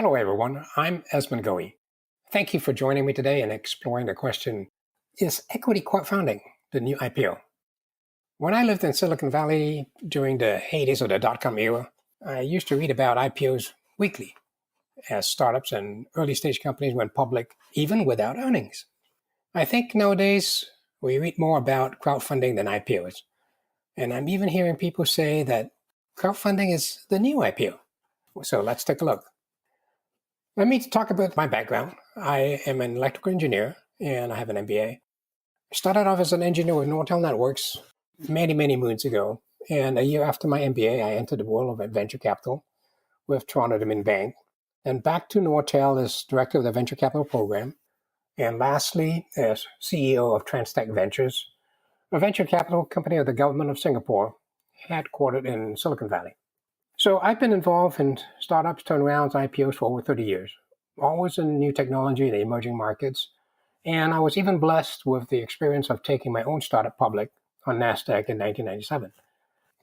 Hello, everyone. I'm Esmond Goey. Thank you for joining me today and exploring the question, is equity crowdfunding the new IPO? When I lived in Silicon Valley during the heydays of the dot-com era, I used to read about IPOs weekly as startups and early-stage companies went public, even without earnings. I think nowadays we read more about crowdfunding than IPOs. And I'm even hearing people say that crowdfunding is the new IPO. So let's take a look. Let me talk about my background. I am an electrical engineer and I have an MBA. I started off as an engineer with Nortel Networks many moons ago. And a year after my MBA, I entered the world of venture capital with Toronto Dominion Bank. And back to Nortel as director of the venture capital program. And lastly, as CEO of Transtech Ventures, a venture capital company of the government of Singapore, headquartered in Silicon Valley. So I've been involved in startups, turnarounds, IPOs for over 30 years, always in new technology and emerging markets. And I was even blessed with the experience of taking my own startup public on NASDAQ in 1997.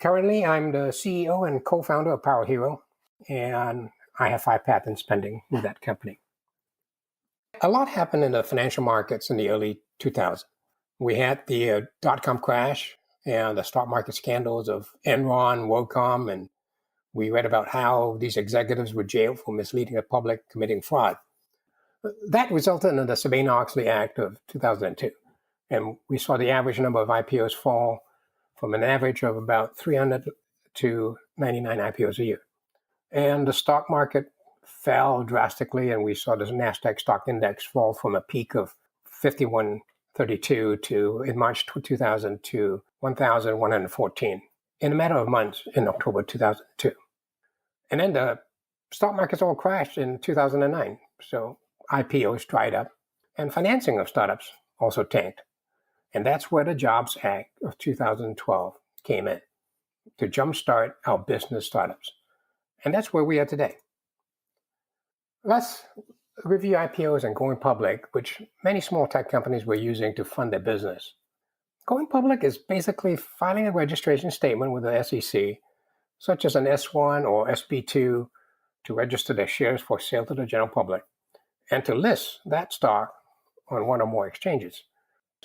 Currently, I'm the CEO and co-founder of Power Hero, and I have 5 patents pending with that company. A lot happened in the financial markets in the early 2000s. We had the dot-com crash and the stock market scandals of Enron, WorldCom, and we read about how these executives were jailed for misleading the public, committing fraud. That resulted in the Sarbanes-Oxley Act of 2002. And we saw the average number of IPOs fall from an average of about 300 to 99 IPOs a year. And the stock market fell drastically, and we saw the NASDAQ stock index fall from a peak of 5132 to, in March 2000, to 1,114 in a matter of months in October 2002. And then the stock markets all crashed in 2009. So IPOs dried up and financing of startups also tanked. And that's where the Jobs Act of 2012 came in to jumpstart our business startups. And that's where we are today. Let's review IPOs and going public, which many small tech companies were using to fund their business. Going public is basically filing a registration statement with the SEC, such as an S1 or SB2, to register their shares for sale to the general public, and to list that stock on one or more exchanges.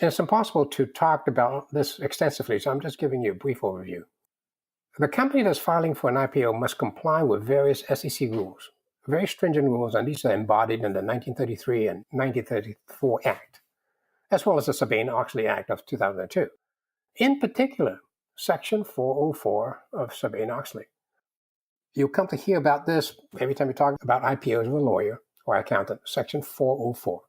And it's impossible to talk about this extensively, so I'm just giving you a brief overview. The company that's filing for an IPO must comply with various SEC rules, very stringent rules, and these are embodied in the 1933 and 1934 Act, as well as the Sarbanes-Oxley Act of 2002. In particular, Section 404 of Sarbanes-Oxley. You'll come to hear about this every time you talk about IPOs with a lawyer or accountant, Section 404.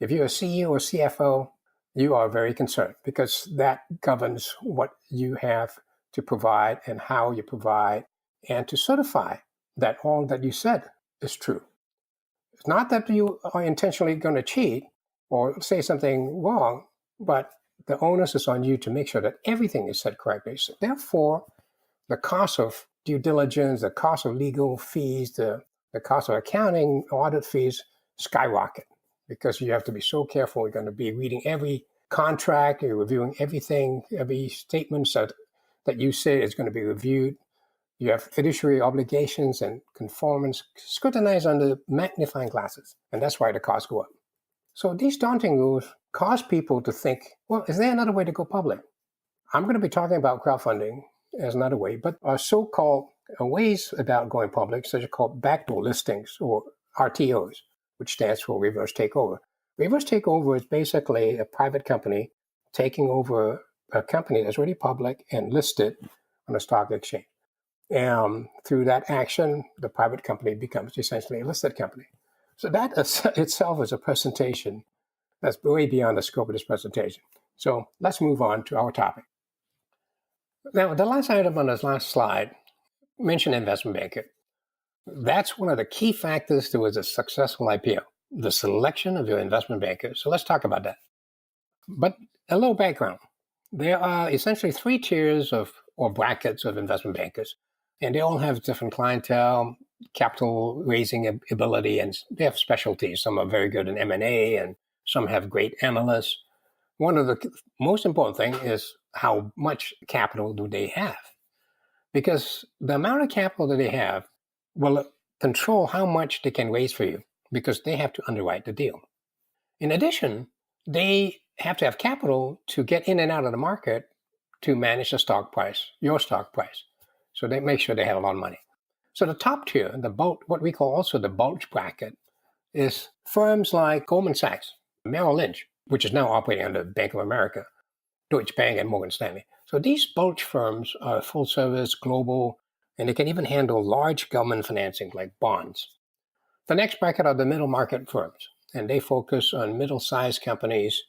If you're a CEO or CFO, you are very concerned because that governs what you have to provide and how you provide and to certify that all that you said is true. It's not that you are intentionally going to cheat or say something wrong, but the onus is on you to make sure that everything is said correctly. So therefore, the cost of due diligence, the cost of legal fees, the cost of accounting, audit fees skyrocket because you have to be so careful. You're going to be reading every contract, you're reviewing everything, every statement that you say is going to be reviewed. You have fiduciary obligations and conformance scrutinized under magnifying glasses, and that's why the costs go up. So these daunting rules cause people to think, well, is there another way to go public? I'm going to be talking about crowdfunding as another way, but are so-called ways about going public, such as called backdoor listings or RTOs, which stands for reverse takeover. Reverse takeover is basically a private company taking over a company that's already public and listed on a stock exchange. Through that action, the private company becomes essentially a listed company. So that itself is a presentation that's way beyond the scope of this presentation. So let's move on to our topic. Now, the last item on this last slide mentioned investment banker. That's one of the key factors towards a successful IPO, the selection of your investment banker. So let's talk about that. But a little background. There are essentially 3 tiers or brackets of investment bankers, and they all have different clientele, capital raising ability, and they have specialties. Some are very good in M&A, and some have great analysts. One of the most important things is how much capital do they have? Because the amount of capital that they have will control how much they can raise for you because they have to underwrite the deal. In addition, they have to have capital to get in and out of the market to manage the stock price, your stock price. So they make sure they have a lot of money. So the top tier, the bulge, what we call also the bulge bracket, is firms like Goldman Sachs, Merrill Lynch, which is now operating under Bank of America, Deutsche Bank, and Morgan Stanley. So these bulge firms are full service, global, and they can even handle large government financing like bonds. The next bracket are the middle market firms, and they focus on middle-sized companies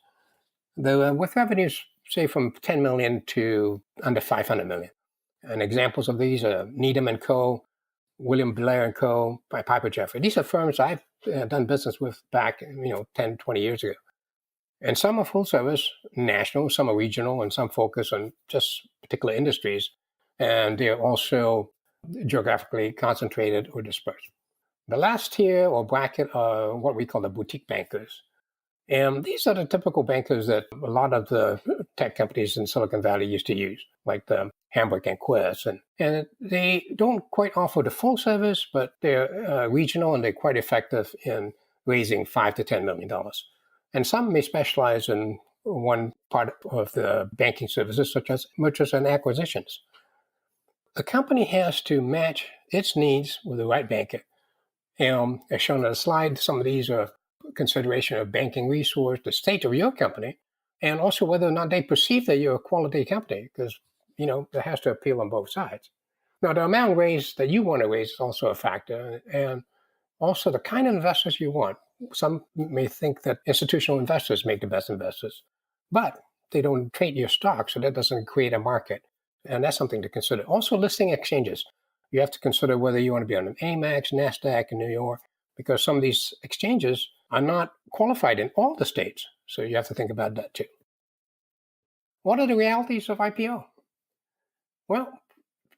with revenues, say, from 10 million to under 500 million. And examples of these are Needham & Co., William Blair & Co., by Piper Jaffray. These are firms I've done business with back, 10, 20 years ago. And some are full service, national, some are regional, and some focus on just particular industries. And they're also geographically concentrated or dispersed. The last tier or bracket are what we call the boutique bankers. And these are the typical bankers that a lot of the tech companies in Silicon Valley used to use, like the Hamburg and Quest. And they don't quite offer the full service, but they're regional and they're quite effective in raising $5 to $10 million. And some may specialize in one part of the banking services, such as mergers and acquisitions. The company has to match its needs with the right banker. As shown on the slide, some of these are consideration of banking resource, the state of your company, and also whether or not they perceive that you're a quality company, because, it has to appeal on both sides. Now, the amount raised that you want to raise is also a factor, and also the kind of investors you want. Some may think that institutional investors make the best investors, but they don't trade your stock, so that doesn't create a market. And that's something to consider. Also, listing exchanges. You have to consider whether you want to be on an AMEX, NASDAQ in New York, because some of these exchanges are not qualified in all the states. So you have to think about that too. What are the realities of IPO? Well,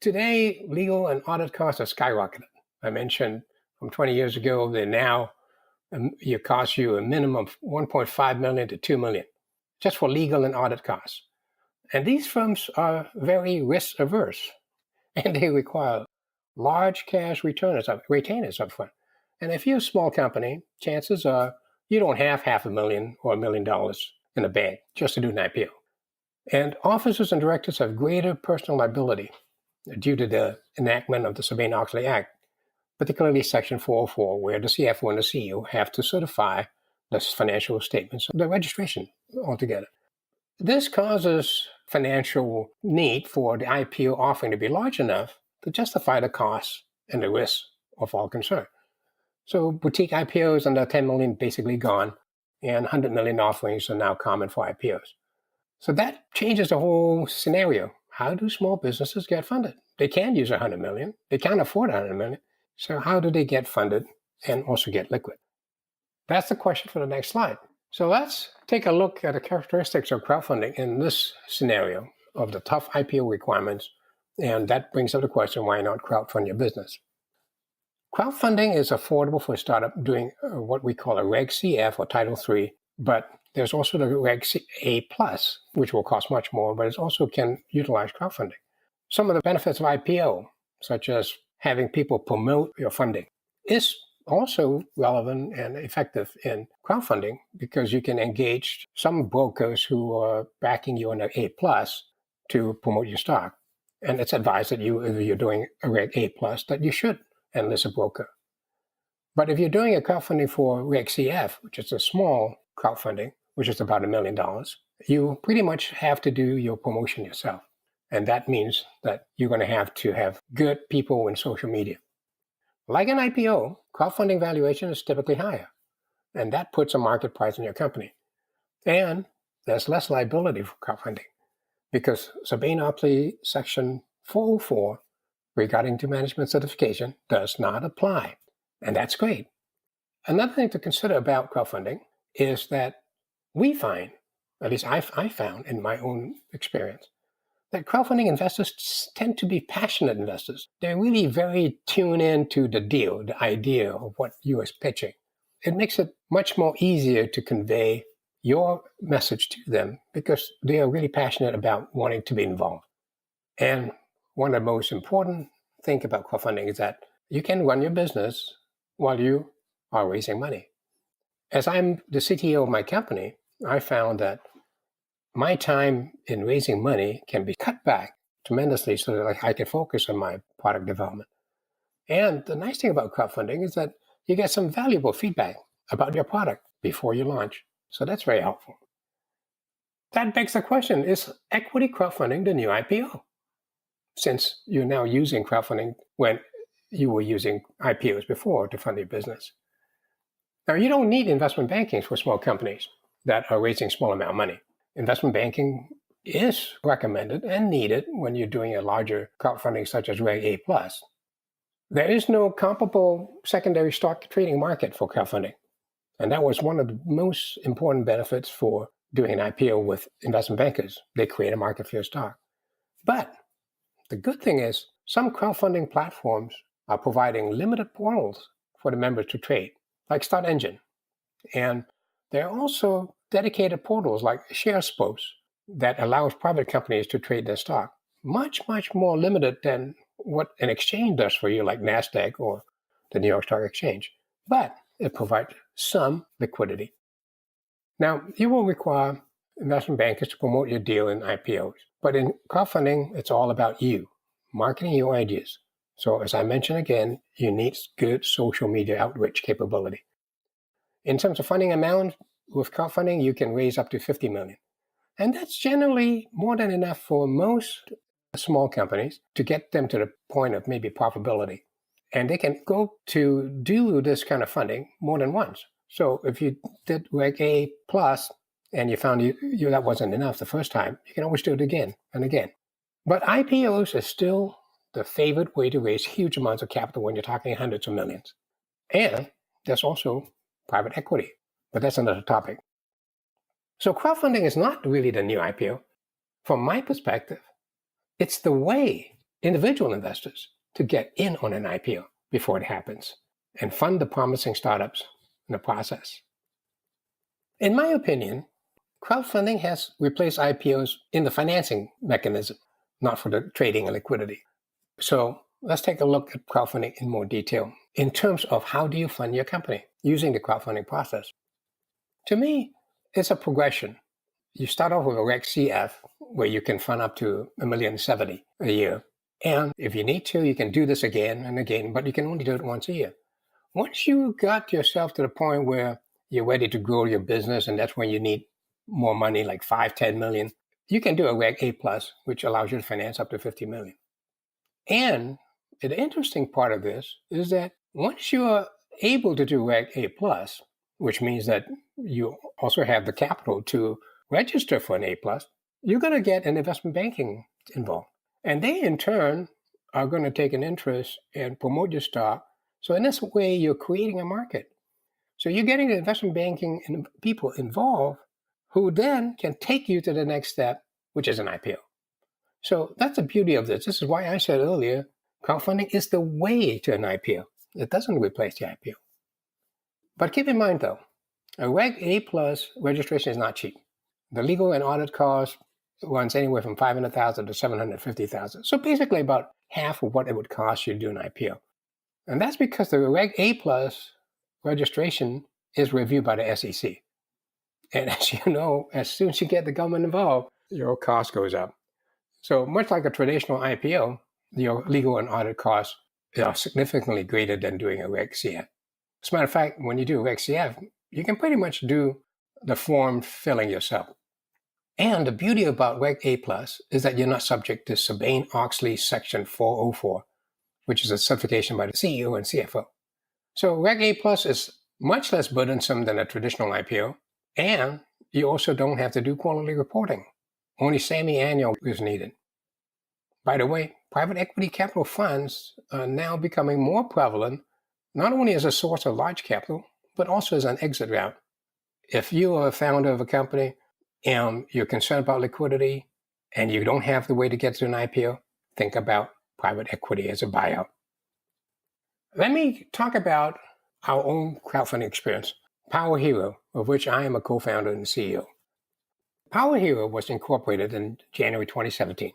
today, legal and audit costs are skyrocketed. I mentioned from 20 years ago, they now cost you a minimum of 1.5 million to 2 million just for legal and audit costs. And these firms are very risk averse, and they require large cash retainers up front. And if you're a small company, chances are you don't have $500,000 or $1 million in the bank just to do an IPO. And officers and directors have greater personal liability due to the enactment of the Sarbanes-Oxley Act, particularly Section 404, where the CFO and the CEO have to certify the financial statements, the registration altogether. This causes financial need for the IPO offering to be large enough to justify the costs and the risks of all concerned. So boutique IPOs under 10 million basically gone, and 100 million offerings are now common for IPOs. So that changes the whole scenario. How do small businesses get funded? They can use 100 million. They can't afford 100 million. So how do they get funded and also get liquid? That's the question for the next slide. So let's take a look at the characteristics of crowdfunding in this scenario of the tough IPO requirements. And that brings up the question, why not crowdfund your business? Crowdfunding is affordable for a startup doing what we call a Reg CF or Title III, but there's also the Reg A+, which will cost much more, but it also can utilize crowdfunding. Some of the benefits of IPO, such as having people promote your funding, is also relevant and effective in crowdfunding because you can engage some brokers who are backing you on an A+ to promote your stock. And it's advised that if you're doing a Reg A+, that you should enlist a broker. But if you're doing a crowdfunding for Reg CF, which is a small crowdfunding, which is about $1 million, you pretty much have to do your promotion yourself. And that means that you're going to have good people in social media. Like an IPO, crowdfunding valuation is typically higher, and that puts a market price on your company. And there's less liability for crowdfunding because Sarbanes-Oxley Section 404 regarding to management certification does not apply, and that's great. Another thing to consider about crowdfunding is that we find, at least I found in my own experience, that crowdfunding investors tend to be passionate investors. They're really very tuned into the deal, the idea of what you are pitching. It makes it much more easier to convey your message to them because they are really passionate about wanting to be involved. And one of the most important things about crowdfunding is that you can run your business while you are raising money. As I'm the CTO of my company, I found that my time in raising money can be cut back tremendously so that I can focus on my product development. And the nice thing about crowdfunding is that you get some valuable feedback about your product before you launch. So that's very helpful. That begs the question, is equity crowdfunding the new IPO? Since you're now using crowdfunding when you were using IPOs before to fund your business. Now, you don't need investment banking for small companies that are raising small amount of money. Investment banking is recommended and needed when you're doing a larger crowdfunding such as Reg A+. There is no comparable secondary stock trading market for crowdfunding. And that was one of the most important benefits for doing an IPO with investment bankers. They create a market for your stock. But the good thing is some crowdfunding platforms are providing limited portals for the members to trade, like Start Engine. And there are also dedicated portals like ShareSpoke that allows private companies to trade their stock. Much, much more limited than what an exchange does for you, like NASDAQ or the New York Stock Exchange. But it provides some liquidity. Now, you will require investment bankers to promote your deal in IPOs. But in crowdfunding, it's all about you, marketing your ideas. So as I mentioned again, you need good social media outreach capability. In terms of funding amount, with crowdfunding, you can raise up to $50 million. And that's generally more than enough for most small companies to get them to the point of maybe profitability. And they can go to do this kind of funding more than once. So if you did Reg A plus and you found you that wasn't enough the first time, you can always do it again and again. But IPOs is still the favorite way to raise huge amounts of capital when you're talking hundreds of millions. And there's also private equity, but that's another topic. So crowdfunding is not really the new IPO. From my perspective, it's the way individual investors to get in on an IPO before it happens and fund the promising startups in the process. In my opinion, crowdfunding has replaced IPOs in the financing mechanism, not for the trading and liquidity. So let's take a look at crowdfunding in more detail in terms of how do you fund your company using the crowdfunding process. To me, it's a progression. You start off with a Reg CF where you can fund up to $1,070,000 a year. And if you need to, you can do this again and again, but you can only do it once a year. Once you got yourself to the point where you're ready to grow your business, and that's when you need more money, like 5, 10 million, you can do a Reg A+, which allows you to finance up to 50 million. And the interesting part of this is that once you are able to do Reg A+, which means that you also have the capital to register for an A+, you're going to get an investment banking involved. And they, in turn, are going to take an interest and promote your stock. So in this way, you're creating a market. So you're getting the investment banking people involved who then can take you to the next step, which is an IPO. So that's the beauty of this. This is why I said earlier, crowdfunding is the way to an IPO. It doesn't replace the IPO. But keep in mind, though, a Reg A+ registration is not cheap. The legal and audit cost runs anywhere from $500,000 to $750,000. So basically about half of what it would cost you to do an IPO. And that's because the Reg A+ registration is reviewed by the SEC. And as you know, as soon as you get the government involved, your cost goes up. So much like a traditional IPO, your legal and audit costs are significantly greater than doing a Reg CF. As a matter of fact, when you do a Reg CF, you can pretty much do the form filling yourself. And the beauty about Reg A+ is that you're not subject to Sarbanes-Oxley Section 404, which is a certification by the CEO and CFO. So Reg A+ is much less burdensome than a traditional IPO, and you also don't have to do quarterly reporting. Only semi-annual is needed. By the way, private equity capital funds are now becoming more prevalent, not only as a source of large capital, but also as an exit route. If you are a founder of a company and you're concerned about liquidity and you don't have the way to get to an IPO, think about private equity as a buyout. Let me talk about our own crowdfunding experience, Power Hero, of which I am a co-founder and CEO. Power Hero was incorporated in January 2017,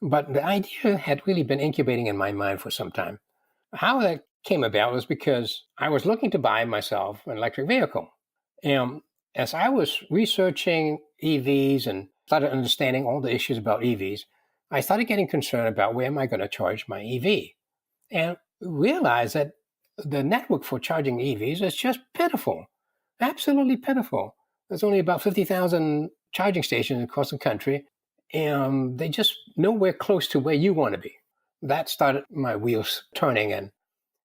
but the idea had really been incubating in my mind for some time. How that came about was because I was looking to buy myself an electric vehicle. And as I was researching EVs and started understanding all the issues about EVs, I started getting concerned about where am I going to charge my EV? And realized that the network for charging EVs is just pitiful, absolutely pitiful. There's only about 50,000 charging stations across the country, and they just nowhere close to where you want to be. That started my wheels turning,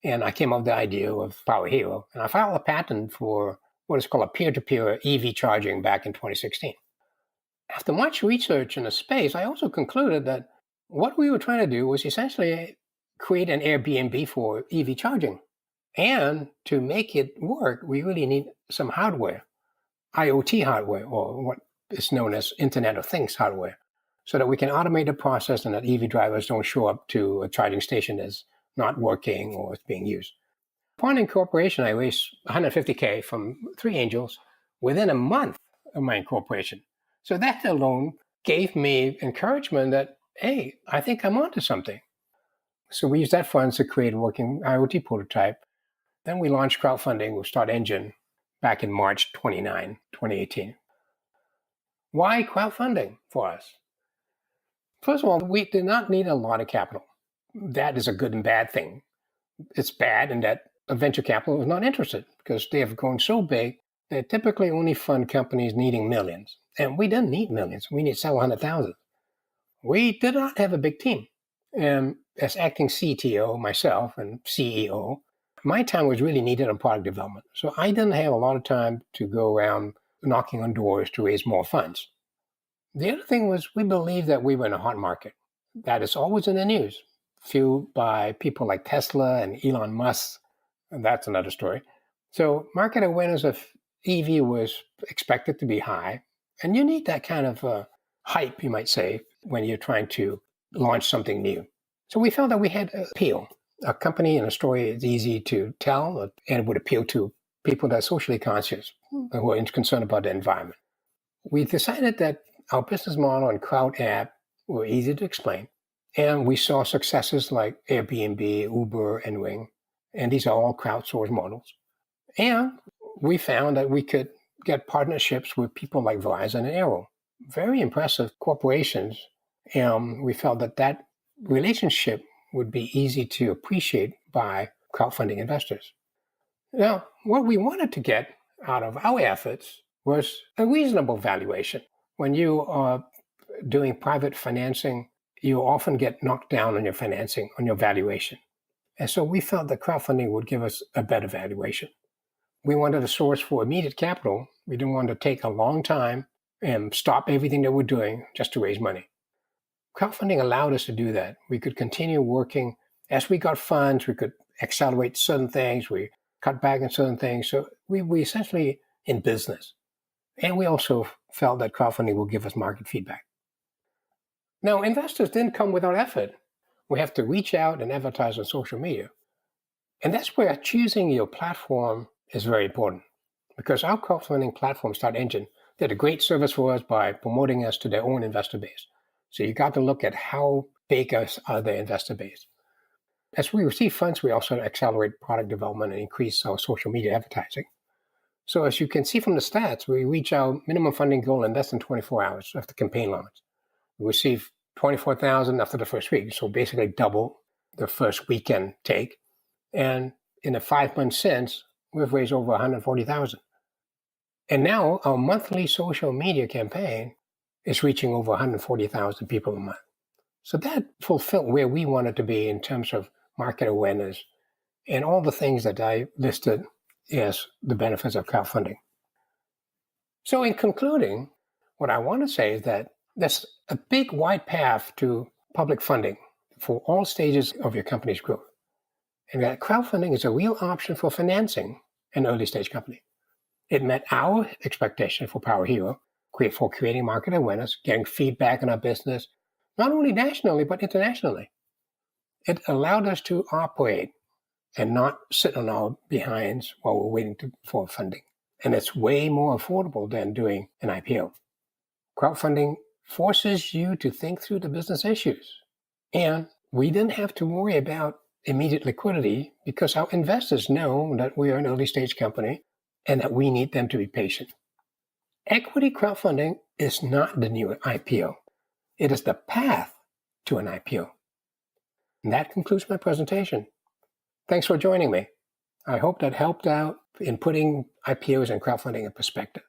and I came up with the idea of Power Hero. And I filed a patent for what is called a peer-to-peer EV charging back in 2016. After much research in the space, I also concluded that what we were trying to do was essentially create an Airbnb for EV charging. And to make it work, we really need some hardware, IoT hardware, or what is known as Internet of Things hardware, so that we can automate the process and that EV drivers don't show up to a charging station that's not working or is being used. Upon incorporation, I raised $150K from three angels within a month of my incorporation. So that alone gave me encouragement that, hey, I think I'm onto something. So we used that funds to create a working IoT prototype. Then we launched crowdfunding with Start Engine back in March 29, 2018. Why crowdfunding for us? First of all, we did not need a lot of capital. That is a good and bad thing. It's bad in that venture capital is not interested because they have grown so big. They typically only fund companies needing millions. And we didn't need millions. We need several hundred thousand. We did not have a big team. And as acting CTO myself and CEO, my time was really needed on product development. So I didn't have a lot of time to go around knocking on doors to raise more funds. The other thing was we believed that we were in a hot market. That is always in the news, fueled by people like Tesla and Elon Musk. And that's another story. So market awareness of EV was expected to be high. And you need that kind of hype, you might say, when you're trying to launch something new. So we felt that we had appeal. A company and a story is easy to tell and would appeal to people that are socially conscious and who are concerned about the environment. We decided that our business model and crowd app were easy to explain. And we saw successes like Airbnb, Uber, and Ring. And these are all crowdsourced models. And we found that we could get partnerships with people like Verizon and Arrow, very impressive corporations. And we felt that that relationship would be easy to appreciate by crowdfunding investors. Now, what we wanted to get out of our efforts was a reasonable valuation. When you are doing private financing, you often get knocked down on your financing, on your valuation. And so we felt that crowdfunding would give us a better valuation. We wanted a source for immediate capital. We didn't want to take a long time and stop everything that we're doing just to raise money. Crowdfunding allowed us to do that. We could continue working. As we got funds, we could accelerate certain things. We cut back on certain things. So we essentially in business. And we also felt that crowdfunding will give us market feedback. Now, investors didn't come without effort. We have to reach out and advertise on social media. And that's where choosing your platform is very important, because our crowdfunding platform, Start Engine, did a great service for us by promoting us to their own investor base. So you got to look at how big are their investor base. As we receive funds, we also accelerate product development and increase our social media advertising. So as you can see from the stats, we reach our minimum funding goal in less than 24 hours after campaign launch. We receive 24,000 after the first week, so basically double the first weekend take. And in the 5 months since, we've raised over 140,000. And now our monthly social media campaign is reaching over 140,000 people a month. So that fulfilled where we wanted to be in terms of market awareness and all the things that I listed as the benefits of crowdfunding. So in concluding, what I want to say is that there's a big wide path to public funding for all stages of your company's growth. And that crowdfunding is a real option for financing an early stage company. It met our expectation for Power Hero, for creating market awareness, getting feedback on our business, not only nationally, but internationally. It allowed us to operate and not sit on our behinds while we're waiting for funding. And it's way more affordable than doing an IPO. Crowdfunding forces you to think through the business issues. And we didn't have to worry about immediate liquidity because our investors know that we are an early stage company and that we need them to be patient. Equity crowdfunding is not the new IPO. It is the path to an IPO. And that concludes my presentation. Thanks for joining me. I hope that helped out in putting IPOs and crowdfunding in perspective.